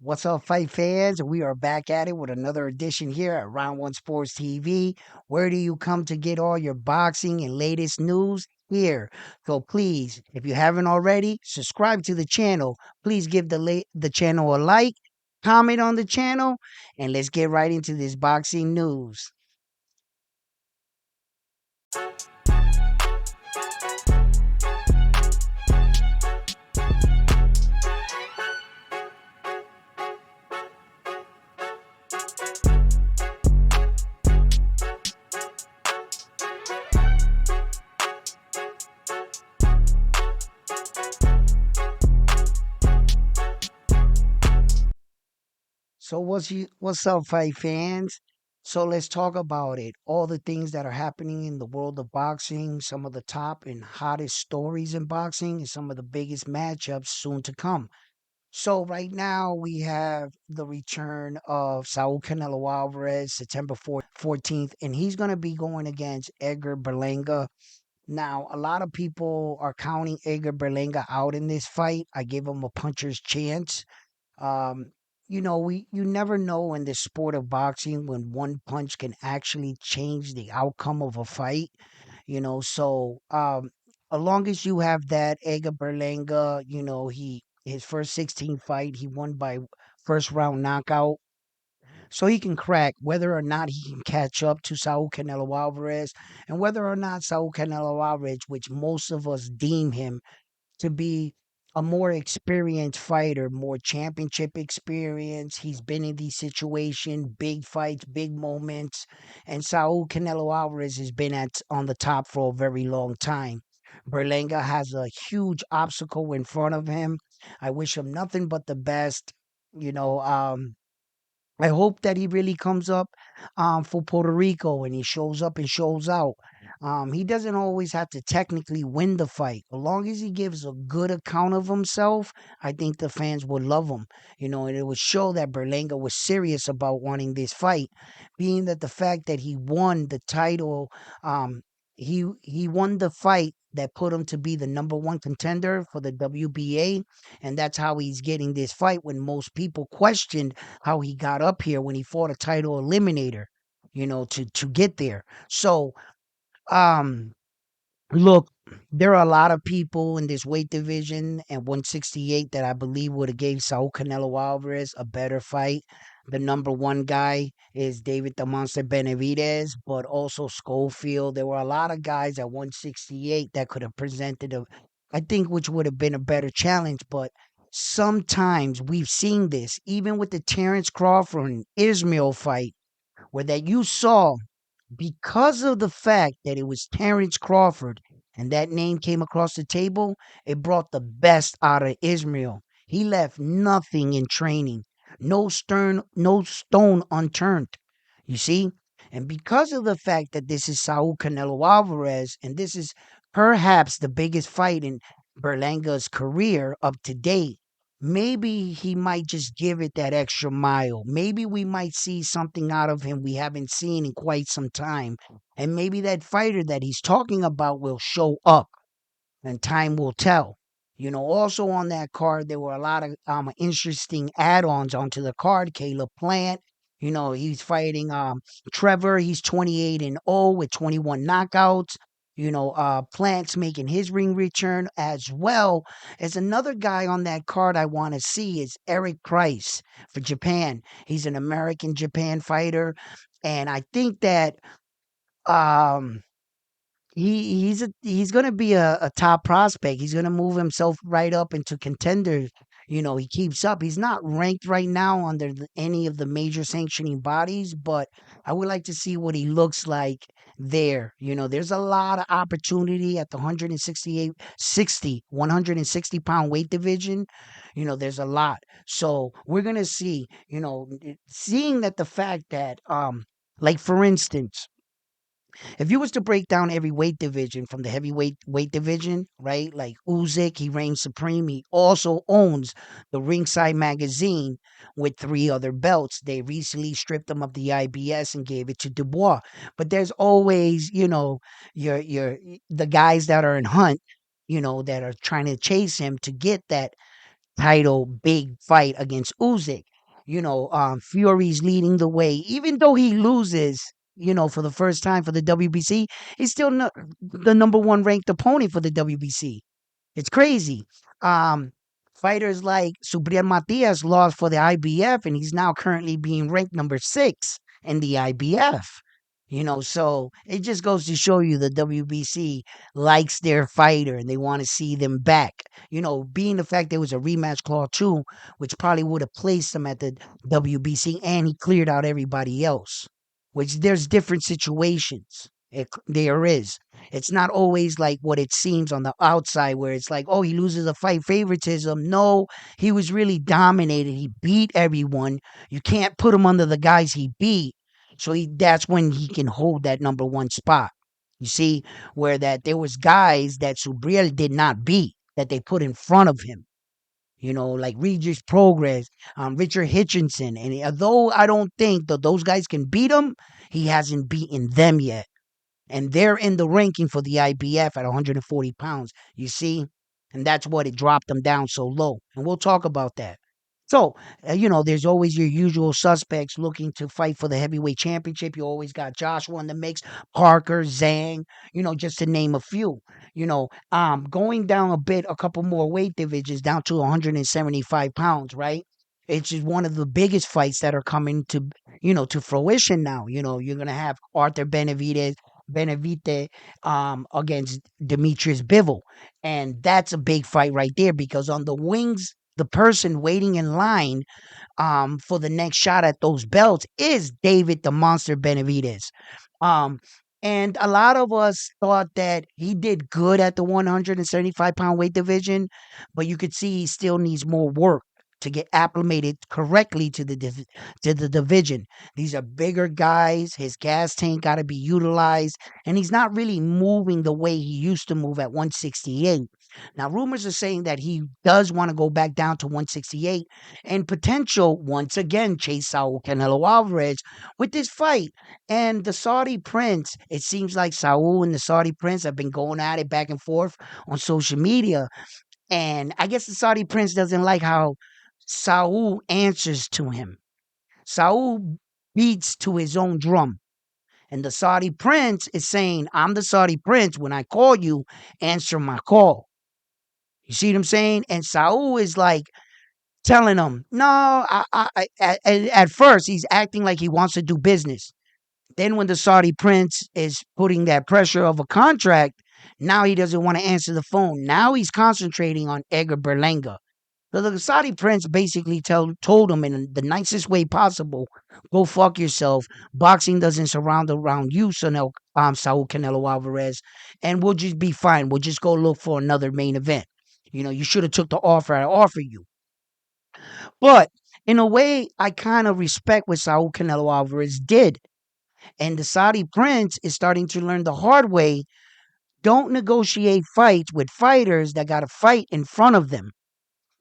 What's up, fight fans? We are back at it with another edition here at Round One Sports TV. Where do you come to get all your boxing and latest news? Here. So please, if you haven't already, subscribe to the channel. Please give the channel a like, comment on the channel, and let's get right into this boxing news. So what's up, fight fans? So let's talk about it. All the things that are happening in the world of boxing, some of the top and hottest stories in boxing, and some of the biggest matchups soon to come. So right now we have the return of Saul Canelo Alvarez, September 14th, and he's going to be going against Edgar Berlanga. Now, a lot of people are counting Edgar Berlanga out in this fight. I give him a puncher's chance. um, you never know in the sport of boxing when one punch can actually change the outcome of a fight. So as long as you have that Edgar Berlanga, he his first 16 fight he won by first round knockout. So he can crack whether or not he can catch up to Saul Canelo Alvarez, and whether or not Saul Canelo Alvarez, which most of us deem him to be a more experienced fighter, more championship experience. He's been in these situations, big fights, big moments, and Saul Canelo Alvarez has been at on the top for a very long time. Berlanga has a huge obstacle in front of him. I wish him nothing but the best. You know, I hope that he really comes up for Puerto Rico and he shows up and shows out. He doesn't always have to technically win the fight. As long as he gives a good account of himself, I think the fans would love him. And it would show that Berlanga was serious about wanting this fight, being that the fact that he won the title, he won the fight that put him to be the number one contender for the WBA, and that's how he's getting this fight when most people questioned how he got up here when he fought a title eliminator, to get there. So, um, look, there are a lot of people in this weight division at 168 that I believe would have gave Saul Canelo Alvarez a better fight. The number one guy is David the Monster Benavidez, but also Schofield. There were a lot of guys at 168 that could have presented I think, which would have been a better challenge. But sometimes we've seen this, even with the Terrence Crawford and Ismail fight, where that you saw because of the fact that it was Terrence Crawford and that name came across the table, it brought the best out of Israel. He left nothing in training, no stone unturned. You see? And because of the fact that this is Saul Canelo Alvarez, and this is perhaps the biggest fight in Berlanga's career up to date, maybe he might just give it that extra mile. Maybe we might see something out of him we haven't seen in quite some time. And maybe that fighter that he's talking about will show up and time will tell. Also on that card, there were a lot of interesting add ons onto the card. Caleb Plant, he's fighting Trevor. He's 28 and 0 with 21 knockouts. Plant's making his ring return as well as another guy on that card I want to see is Eric Price for Japan. He's an American Japan fighter. And I think that um, he's gonna be a top prospect. He's gonna move himself right up into contenders. He keeps up. He's not ranked right now under any of the major sanctioning bodies, but I would like to see what he looks like there. There's a lot of opportunity at the 160 pound weight division. There's a lot. So we're gonna see. Seeing that the fact that like for instance, if you was to break down every weight division from the heavyweight weight division, right? Like Usyk, he reigns supreme. He also owns the Ringside Magazine with three other belts. They recently stripped him of the IBS and gave it to Dubois. But there's always, your the guys that are in hunt, that are trying to chase him to get that title big fight against Usyk. Fury's leading the way. Even though he loses, for the first time for the WBC, he's still the number one ranked opponent for the WBC. It's crazy. Um, Fighters like Subriel Matias lost for the IBF, and he's now currently being ranked number 6 in the IBF. So it just goes to show you the WBC likes their fighter and they want to see them back. Being the fact there was a rematch clause too, which probably would have placed him at the WBC, and he cleared out everybody else. Which there's different situations. There is. It's not always like what it seems on the outside, where it's like, oh, he loses a fight, favoritism. No, he was really dominated. He beat everyone. You can't put him under the guys he beat. So that's when he can hold that number one spot. You see, where that there was guys that Subriel did not beat that they put in front of him. Like Regis Progress, Richard Hitchinson. And although I don't think that those guys can beat him, he hasn't beaten them yet, and they're in the ranking for the IBF at 140 pounds. You see, and that's what it dropped them down so low. And we'll talk about that. So, there's always your usual suspects looking to fight for the heavyweight championship. You always got Joshua in the mix, Parker, Zhang, just to name a few. Going down a bit, a couple more weight divisions down to 175 pounds, right? It's just one of the biggest fights that are coming to fruition now. You're gonna have Arthur Benavite against Demetrius Bivol. And that's a big fight right there, because on the wings, the person waiting in line for the next shot at those belts is David the Monster Benavides. Um, and a lot of us thought that he did good at the 175-pound weight division, but you could see he still needs more work to get acclimated correctly to the division. These are bigger guys. His gas tank got to be utilized, and he's not really moving the way he used to move at 168. Now, rumors are saying that he does want to go back down to 168 and potential once again chase Saul Canelo Alvarez with this fight. And the Saudi Prince, it seems like Saul and the Saudi Prince have been going at it back and forth on social media. And I guess the Saudi Prince doesn't like how Saul answers to him. Saul beats to his own drum. And the Saudi Prince is saying, I'm the Saudi Prince. When I call you, answer my call. You see what I'm saying? And Saul is like telling him, no, at first he's acting like he wants to do business. Then when the Saudi Prince is putting that pressure of a contract, now he doesn't want to answer the phone. Now he's concentrating on Edgar Berlanga. So the Saudi Prince basically told him in the nicest way possible, go fuck yourself. Boxing doesn't surround around you, Saul Canelo Alvarez, and we'll just be fine. We'll just go look for another main event. You should have took the offer I offered you. But in a way, I kind of respect what Saul Canelo Alvarez did. And the Saudi Prince is starting to learn the hard way. Don't negotiate fights with fighters that got a fight in front of them.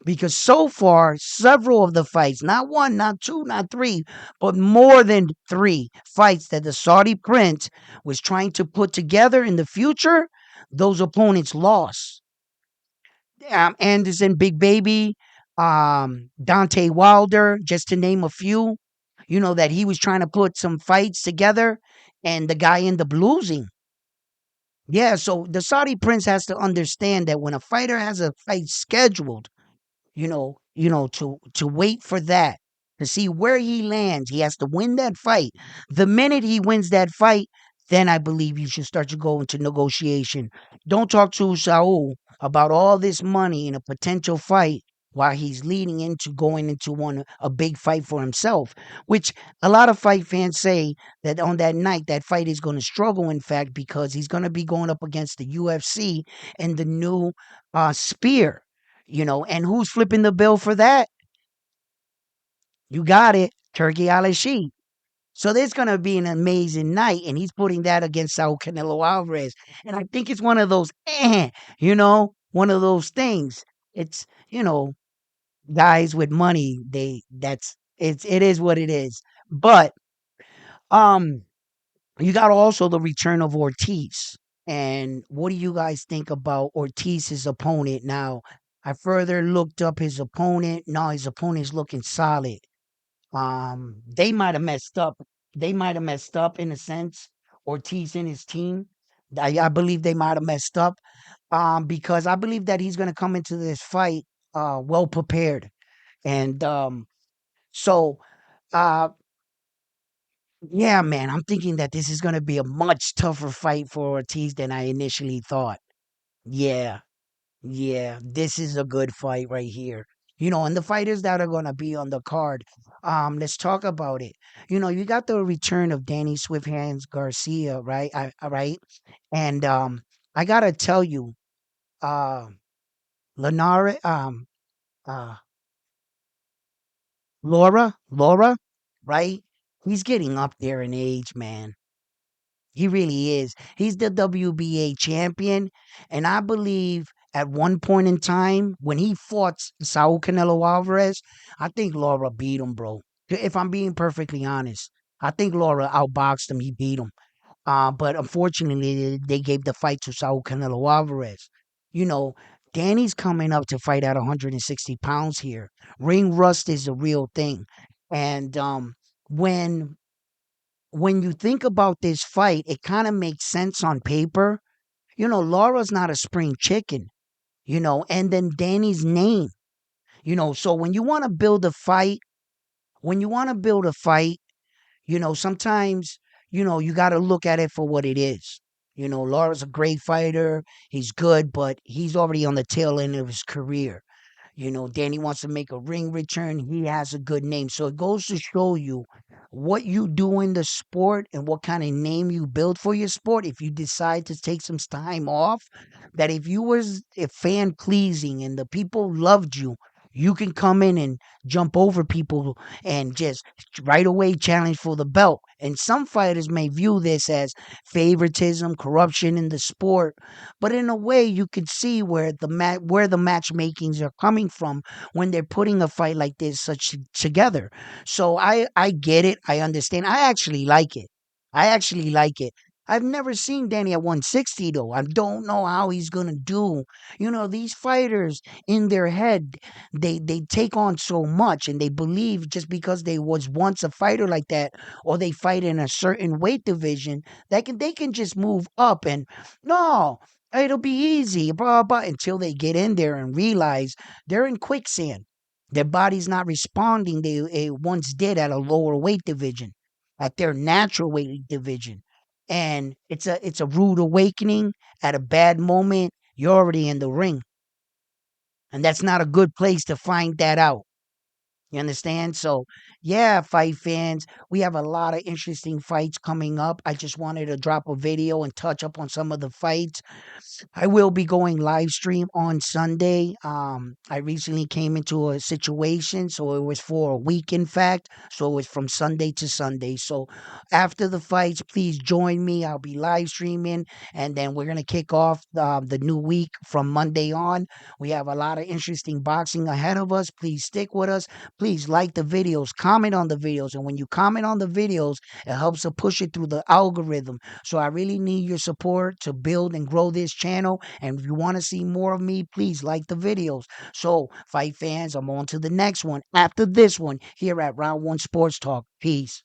Because so far, several of the fights, not one, not two, not three, but more than 3 fights that the Saudi Prince was trying to put together in the future, those opponents lost. Anderson, Big Baby, Dante Wilder, just to name a few, that he was trying to put some fights together, and the guy ended up losing. Yeah, so the Saudi Prince has to understand that when a fighter has a fight scheduled, to wait for that, to see where he lands. He has to win that fight. The minute he wins that fight, then I believe you should start to go into negotiation. Don't talk to Saul about all this money in a potential fight while he's leading into going into a big fight for himself, which a lot of fight fans say that on that night that fight is going to struggle, in fact, because he's going to be going up against the UFC and the new Spear. And who's flipping the bill for that? You got it, Turkey Al. So there's going to be an amazing night, and he's putting that against Saul Canelo Alvarez. And I think it's one of those, one of those things. It's, guys with money, it is what it is. But um, you got also the return of Ortiz. And what do you guys think about Ortiz's opponent now? I further looked up his opponent. No, his opponent's looking solid. They might have messed up. They might have messed up in a sense. Ortiz and his team. I believe they might have messed up. Because I believe that he's gonna come into this fight well prepared. And so uh yeah, man, I'm thinking that this is gonna be a much tougher fight for Ortiz than I initially thought. Yeah. Yeah, this is a good fight right here. And the fighters that are gonna be on the card, let's talk about it. You got the return of Danny Swift Hands Garcia, right? Right, and I gotta tell you, uh, Lenara, uh, Laura, right? He's getting up there in age, man. He really is. He's the WBA champion. And I believe at one point in time, when he fought Saul Canelo Alvarez, I think Laura beat him, bro. If I'm being perfectly honest, I think Laura outboxed him. He beat him. But unfortunately, they gave the fight to Saul Canelo Alvarez. You know, Danny's coming up to fight at 160 pounds here. Ring rust is a real thing. And when when you think about this fight, it kind of makes sense on paper. Laura's not a spring chicken, and then Danny's name, so when you want to build a fight, when you want to build a fight, sometimes, you got to look at it for what it is. Laura's a great fighter. He's good, but he's already on the tail end of his career. Danny wants to make a ring return. He has a good name. So it goes to show you what you do in the sport and what kind of name you build for your sport. If you decide to take some time off, that if you was a fan pleasing and the people loved you, you can come in and jump over people and just right away challenge for the belt. And some fighters may view this as favoritism, corruption in the sport, but in a way, you could see where where the matchmakings are coming from when they're putting a fight like this such together. So I get it. I understand. I actually like it. I actually like it. I've never seen Danny at 160 though. I don't know how he's gonna do. These fighters in their head, they take on so much and they believe just because they was once a fighter like that or they fight in a certain weight division, they can just move up and no, it'll be easy, blah, blah, until they get in there and realize they're in quicksand. Their body's not responding they once did at a lower weight division, at their natural weight division. And it's a rude awakening at a bad moment. You're already in the ring. And that's not a good place to find that out. You understand? So, yeah, fight fans, we have a lot of interesting fights coming up. I just wanted to drop a video and touch up on some of the fights. I will be going live stream on Sunday. I recently came into a situation, so it was for a week, in fact. So it was from Sunday to Sunday. So after the fights, please join me. I'll be live streaming, and then we're gonna kick off the new week from Monday on. We have a lot of interesting boxing ahead of us. Please stick with us. Please like the videos, comment on the videos, and when you comment on the videos, it helps to push it through the algorithm. So I really need your support to build and grow this channel. And if you want to see more of me, please like the videos. So, fight fans, I'm on to the next one after this one here at Round One Sports Talk. Peace.